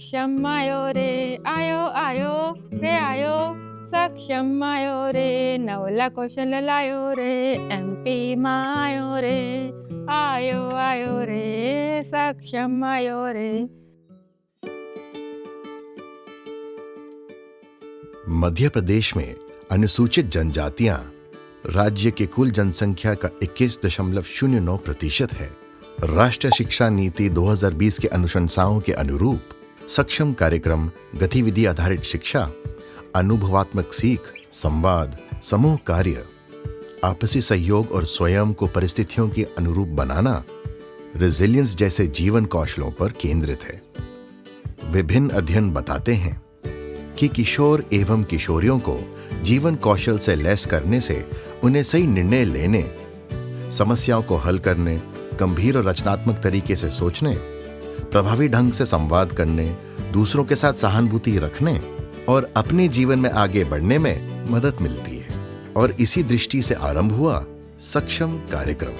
सक्षम आयो रे, आयो आयो रे आयो, सक्षम आयो रे, नवला कौशल लायो रे, MP में आयो रे, आयो आयो रे, सक्षम आयो रे। मध्य प्रदेश में अनुसूचित जनजातियां राज्य के कुल जनसंख्या का 21.09% है। राष्ट्रीय शिक्षा नीति 2020 के अनुशंसाओं के अनुरूप सक्षम कार्यक्रम गतिविधि आधारित शिक्षा, अनुभवात्मक सीख, संवाद, समूह कार्य, आपसी सहयोग और स्वयं को परिस्थितियों के अनुरूप बनाना, रेजिलियंस जैसे जीवन कौशलों पर केंद्रित है। विभिन्न अध्ययन बताते हैं कि किशोर एवं किशोरियों को जीवन कौशल से लैस करने से उन्हें सही निर्णय लेने, समस्याओं को हल करने, गंभीर और रचनात्मक तरीके से सोचने, प्रभावी ढंग से संवाद करने, दूसरों के साथ सहानुभूति रखने और अपने जीवन में आगे बढ़ने में मदद मिलती है। और इसी दृष्टि से आरंभ हुआ सक्षम कार्यक्रम।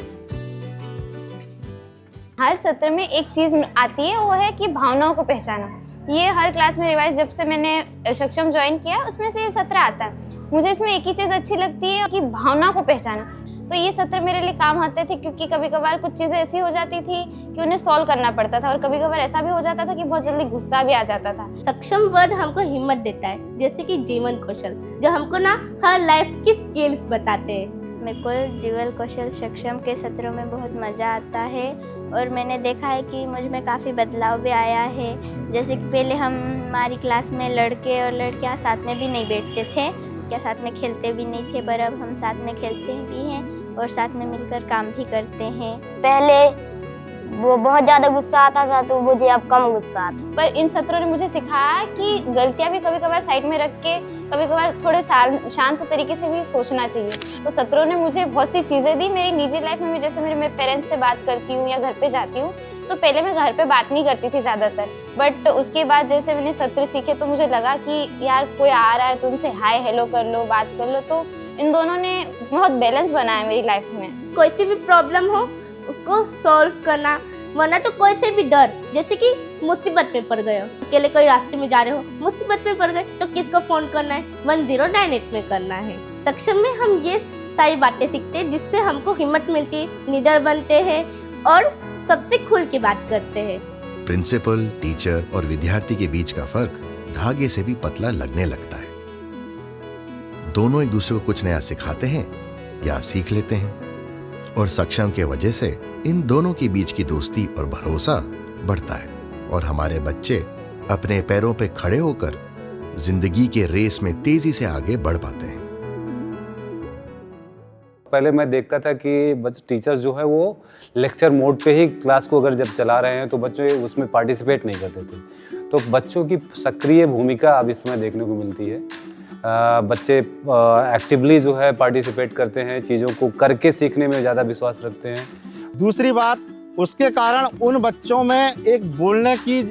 हर सत्र में एक चीज आती है, वो है कि भावनाओं को पहचाना। ये हर क्लास में रिवाइज जब से मैंने सक्षम ज्वाइन किया उसमें से ये सत्र आता है। मुझे इसमें एक ही चीज अच्छी लगती है कि भावना को पहचाना। तो ये सत्र मेरे लिए काम आते थे क्योंकि कभी कभार कुछ चीजें ऐसी हो जाती थी कि उन्हें सॉल्व करना पड़ता था और कभी कभार ऐसा भी हो जाता था कि बहुत जल्दी गुस्सा भी आ जाता था। सक्षम वर्ड हमको हिम्मत देता है, जैसे कि जीवन कौशल, जो हमको ना हर लाइफ की स्किल्स बताते हैं। मेरे को जीवन कौशल सक्षम के सत्रों में बहुत मज़ा आता है और मैंने देखा है कि मुझ में काफ़ी बदलाव भी आया है। जैसे कि पहले हमारी क्लास में लड़के और लड़कियां साथ में भी नहीं बैठते थे, क्या साथ में खेलते भी नहीं थे, पर अब हम साथ में खेलते भी हैं और साथ में मिलकर काम भी करते हैं। पहले वो बहुत ज़्यादा गुस्सा आता था तो मुझे अब कम गुस्सा आता। पर इन सत्रों ने मुझे सिखाया कि गलतियां भी कभी कभार साइड में रख के कभी कभार थोड़े शांत तरीके से भी सोचना चाहिए। तो सत्रों ने मुझे बहुत सी चीज़ें दी। मेरी निजी लाइफ में भी जैसे मेरे पेरेंट्स से बात करती हूँ या घर पे जाती हूँ तो पहले मैं घर पे बात नहीं करती थी ज़्यादातर, बट उसके बाद जैसे मैंने सत्र सीखे तो मुझे लगा कि यार कोई आ रहा है तो उनसे हाय हेलो कर लो, बात कर लो। तो इन दोनों ने बहुत बैलेंस बनाया मेरी लाइफ में। कोई सी भी प्रॉब्लम हो उसको सॉल्व करना, वरना तो कोई से भी डर, जैसे कि मुसीबत में पड़ गए हो, अकेले कोई रास्ते में जा रहे हो, मुसीबत में पड़ गए तो किसको फोन करना है, 1098 में करना है। सक्षम में हम ये सारी बातें सीखते हैं जिससे हमको हिम्मत मिलती है, निडर बनते हैं और सबसे खुल के बात करते हैं। प्रिंसिपल, टीचर और विद्यार्थी के बीच का फर्क धागे से भी पतला लगने लगता है। दोनों एक दूसरे को कुछ नया सिखाते हैं या सीख लेते हैं और सक्षम के वजह से इन दोनों के बीच की दोस्ती और भरोसा बढ़ता है और हमारे बच्चे अपने पैरों पे खड़े होकर जिंदगी के रेस में तेजी से आगे बढ़ पाते हैं। पहले मैं देखता था कि टीचर्स जो है वो लेक्चर मोड पे ही क्लास को अगर जब चला रहे हैं तो बच्चे उसमें पार्टिसिपेट नहीं करते थे। तो बच्चों की सक्रिय भूमिका अब इसमें देखने को मिलती है। बच्चे एक्टिवली जो है पार्टिसिपेट करते हैं, चीज़ों को करके सीखने में ज़्यादा विश्वास रखते हैं। दूसरी बात, उसके कारण उन बच्चों में एक बोलने की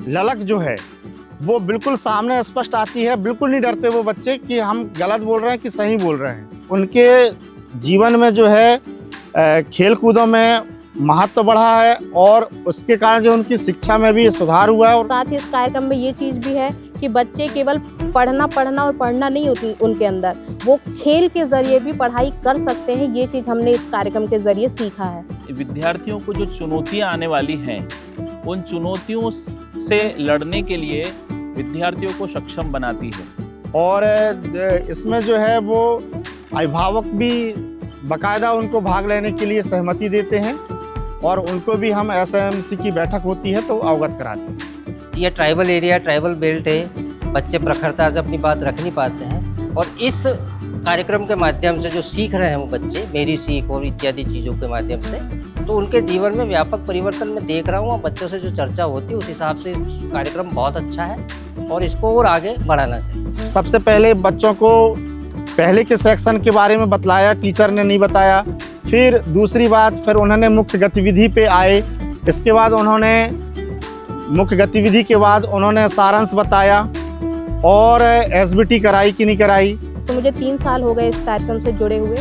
ललक जो है वो बिल्कुल सामने स्पष्ट आती है। बिल्कुल नहीं डरते वो बच्चे कि हम गलत बोल रहे हैं कि सही बोल रहे हैं। उनके जीवन में जो है खेल कूदों में महत्व बढ़ा है और उसके कारण जो उनकी शिक्षा में भी सुधार हुआ है। और साथ ही इस कार्यक्रम में ये चीज़ भी है कि बच्चे केवल पढ़ना और पढ़ना नहीं होती उनके अंदर, वो खेल के जरिए भी पढ़ाई कर सकते हैं। ये चीज़ हमने इस कार्यक्रम के जरिए सीखा है। विद्यार्थियों को जो चुनौतियां आने वाली हैं, उन चुनौतियों से लड़ने के लिए विद्यार्थियों को सक्षम बनाती है। और इसमें जो है वो अभिभावक भी बाकायदा उनको भाग लेने के लिए सहमति देते हैं और उनको भी हम SMC की बैठक होती है तो अवगत कराते हैं। ये ट्राइबल एरिया, ट्राइबल बेल्ट है, बच्चे प्रखरता से अपनी बात रख नहीं पाते हैं और इस कार्यक्रम के माध्यम से जो सीख रहे हैं वो बच्चे, मेरी सीख और इत्यादि चीज़ों के माध्यम से, तो उनके जीवन में व्यापक परिवर्तन मैं देख रहा हूँ। बच्चों से जो चर्चा होती है उस हिसाब से कार्यक्रम बहुत अच्छा है और इसको और आगे बढ़ाना चाहिए। सबसे पहले बच्चों को पहले के सेक्शन के बारे में बतलाया, टीचर ने नहीं बताया। फिर दूसरी बात, फिर उन्होंने मुख्य गतिविधि पे आए। इसके बाद उन्होंने मुख्य गतिविधि के बाद उन्होंने सारांश बताया और SBT कराई कि नहीं कराई। तो मुझे 3 साल हो गए इस कार्यक्रम से जुड़े हुए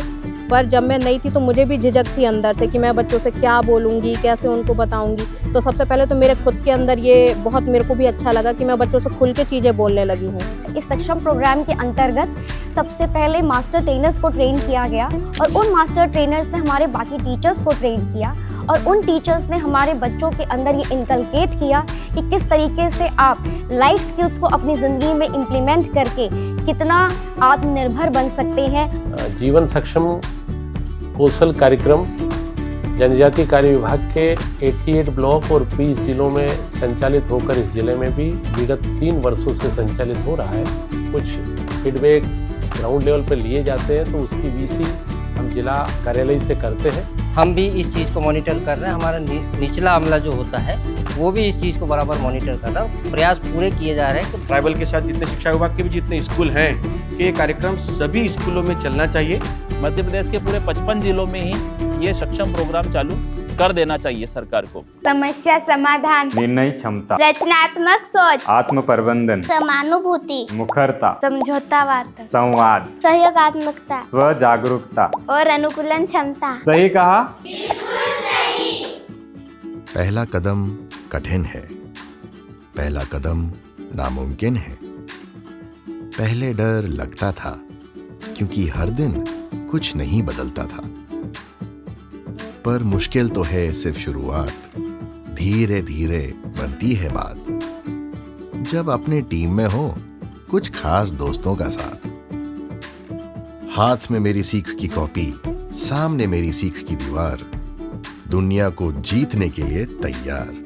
पर जब मैं नई थी तो मुझे भी झिझक थी अंदर से कि मैं बच्चों से क्या बोलूँगी, कैसे उनको बताऊँगी। तो सबसे पहले तो मेरे खुद के अंदर ये बहुत मेरे को भी अच्छा लगा कि मैं बच्चों से खुल के चीज़ें बोलने लगी हूँ। इस सक्षम प्रोग्राम के अंतर्गत सबसे पहले मास्टर ट्रेनर्स को ट्रेन किया गया और उन मास्टर ट्रेनर्स ने हमारे बाकी टीचर्स को ट्रेन किया और उन टीचर्स ने हमारे बच्चों के अंदर ये इनकलकेट किया कि किस तरीके से आप लाइफ स्किल्स को अपनी ज़िंदगी में इम्प्लीमेंट करके कितना आत्मनिर्भर बन सकते हैं। जीवन सक्षम कौशल कार्यक्रम जनजातीय कार्य विभाग के 88 ब्लॉक और 20 जिलों में संचालित होकर इस जिले में भी विगत 3 वर्षों से संचालित हो रहा है। कुछ फीडबैक ग्राउंड लेवल पर लिए जाते हैं तो उसकी वीसी हम जिला कार्यालय से करते हैं। हम भी इस चीज़ को मॉनिटर कर रहे हैं। हमारा निचला अमला जो होता है वो भी इस चीज़ को बराबर मॉनिटर कर रहा है। प्रयास पूरे किए जा रहे हैं। ट्राइबल के साथ जितने शिक्षा विभाग के भी जितने स्कूल हैं कि ये कार्यक्रम सभी स्कूलों में चलना चाहिए। मध्य प्रदेश के पूरे 55 जिलों में ही ये सक्षम प्रोग्राम चालू कर देना चाहिए सरकार को। समस्या समाधान, निर्णय क्षमता, रचनात्मक सोच, आत्म प्रबंधन, समानुभूति, मुखरता, समझौतावाद, संवाद, सहयोगात्मकता स्व जागरूकता और अनुकूलन क्षमता। सही कहा। पहला कदम कठिन है, पहला कदम नामुमकिन है। पहले डर लगता था क्योंकि हर दिन कुछ नहीं बदलता था, पर मुश्किल तो है सिर्फ शुरुआत। धीरे धीरे बनती है बात जब अपने टीम में हो कुछ खास दोस्तों का साथ। हाथ में मेरी सीख की कॉपी, सामने मेरी सीख की दीवार, दुनिया को जीतने के लिए तैयार।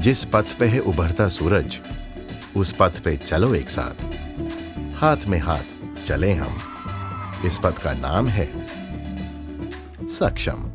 जिस पथ पे है उभरता सूरज, उस पथ पे चलो एक साथ, हाथ में हाथ चले हम। इस पथ का नाम है सक्षम।